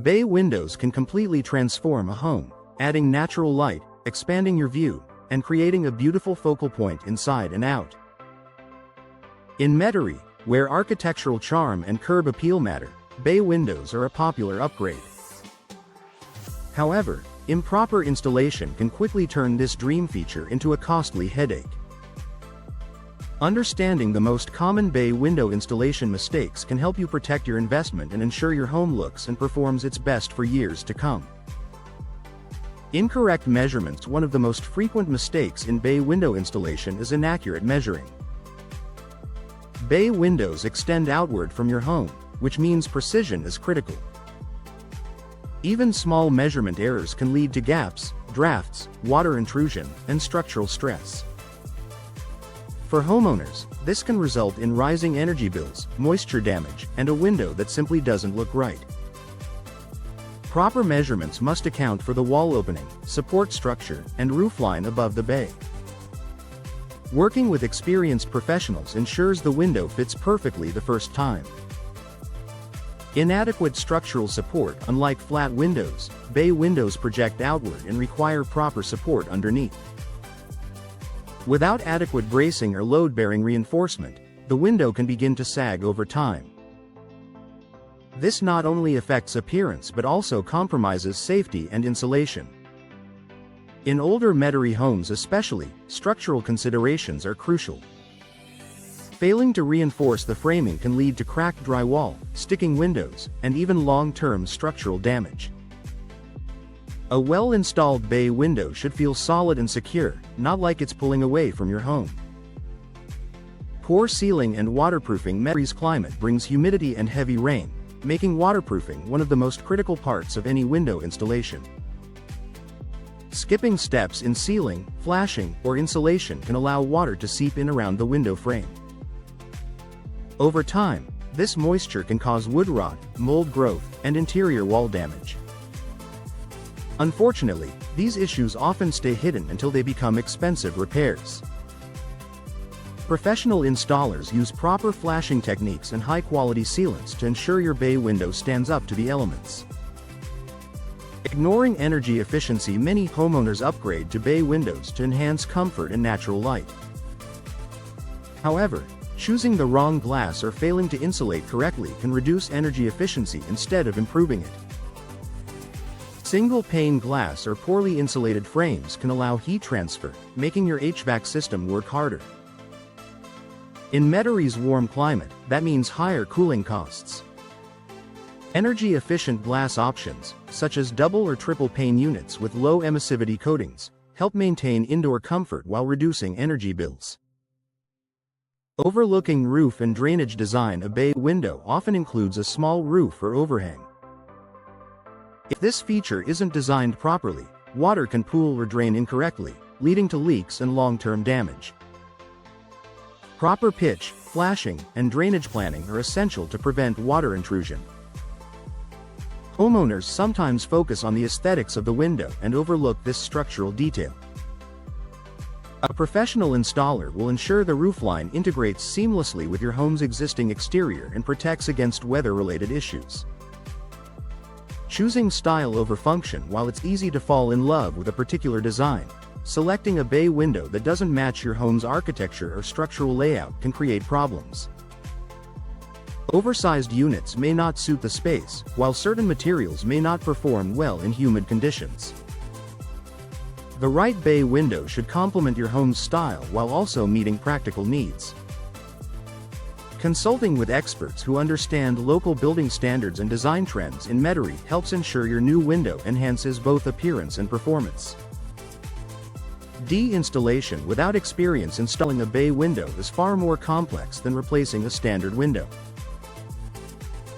Bay windows can completely transform a home, adding natural light, expanding your view, and creating a beautiful focal point inside and out. In Metairie, where architectural charm and curb appeal matter, bay windows are a popular upgrade. However, improper installation can quickly turn this dream feature into a costly headache. Understanding the most common bay window installation mistakes can help you protect your investment and ensure your home looks and performs its best for years to come. Incorrect measurements. One of the most frequent mistakes in bay window installation is inaccurate measuring. Bay windows extend outward from your home, which means precision is critical. Even small measurement errors can lead to gaps, drafts, water intrusion, and structural stress. For homeowners, this can result in rising energy bills, moisture damage, and a window that simply doesn't look right. Proper measurements must account for the wall opening, support structure, and roofline above the bay. Working with experienced professionals ensures the window fits perfectly the first time. Inadequate structural support. Unlike flat windows, bay windows project outward and require proper support underneath. Without adequate bracing or load-bearing reinforcement, the window can begin to sag over time. This not only affects appearance but also compromises safety and insulation. In older Metairie homes especially, structural considerations are crucial. Failing to reinforce the framing can lead to cracked drywall, sticking windows, and even long-term structural damage. A well-installed bay window should feel solid and secure, not like it's pulling away from your home. Poor sealing and waterproofing. Metairie's climate brings humidity and heavy rain, making waterproofing one of the most critical parts of any window installation. Skipping steps in sealing, flashing, or insulation can allow water to seep in around the window frame. Over time, this moisture can cause wood rot, mold growth, and interior wall damage. Unfortunately, these issues often stay hidden until they become expensive repairs. Professional installers use proper flashing techniques and high-quality sealants to ensure your bay window stands up to the elements. Ignoring energy efficiency. Many homeowners upgrade to bay windows to enhance comfort and natural light. However, choosing the wrong glass or failing to insulate correctly can reduce energy efficiency instead of improving it. Single-pane glass or poorly insulated frames can allow heat transfer, making your HVAC system work harder. In Metairie's warm climate, that means higher cooling costs. Energy-efficient glass options, such as double or triple pane units with low emissivity coatings, help maintain indoor comfort while reducing energy bills. Overlooking roof and drainage design. A bay window often includes a small roof or overhang. If this feature isn't designed properly, water can pool or drain incorrectly, leading to leaks and long-term damage. Proper pitch, flashing, and drainage planning are essential to prevent water intrusion. Homeowners sometimes focus on the aesthetics of the window and overlook this structural detail. A professional installer will ensure the roofline integrates seamlessly with your home's existing exterior and protects against weather-related issues. Choosing style over function. While it's easy to fall in love with a particular design, selecting a bay window that doesn't match your home's architecture or structural layout can create problems. Oversized units may not suit the space, while certain materials may not perform well in humid conditions. The right bay window should complement your home's style while also meeting practical needs. Consulting with experts who understand local building standards and design trends in Metairie helps ensure your new window enhances both appearance and performance. Installation. Without experience installing a bay window is far more complex than replacing a standard window.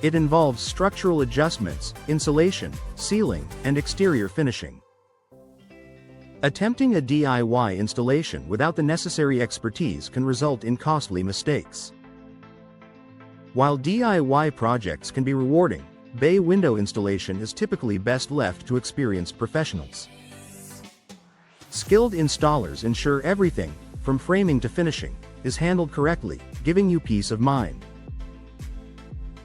It involves structural adjustments, insulation, sealing, and exterior finishing. Attempting a DIY installation without the necessary expertise can result in costly mistakes. While DIY projects can be rewarding, bay window installation is typically best left to experienced professionals. Skilled installers ensure everything, from framing to finishing, is handled correctly, giving you peace of mind.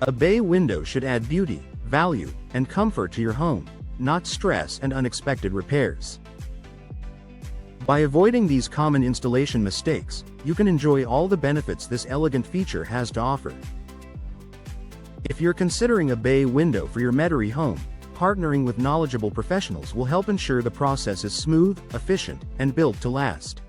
A bay window should add beauty, value, and comfort to your home, not stress and unexpected repairs. By avoiding these common installation mistakes, you can enjoy all the benefits this elegant feature has to offer. If you're considering a bay window for your Metairie home, partnering with knowledgeable professionals will help ensure the process is smooth, efficient, and built to last.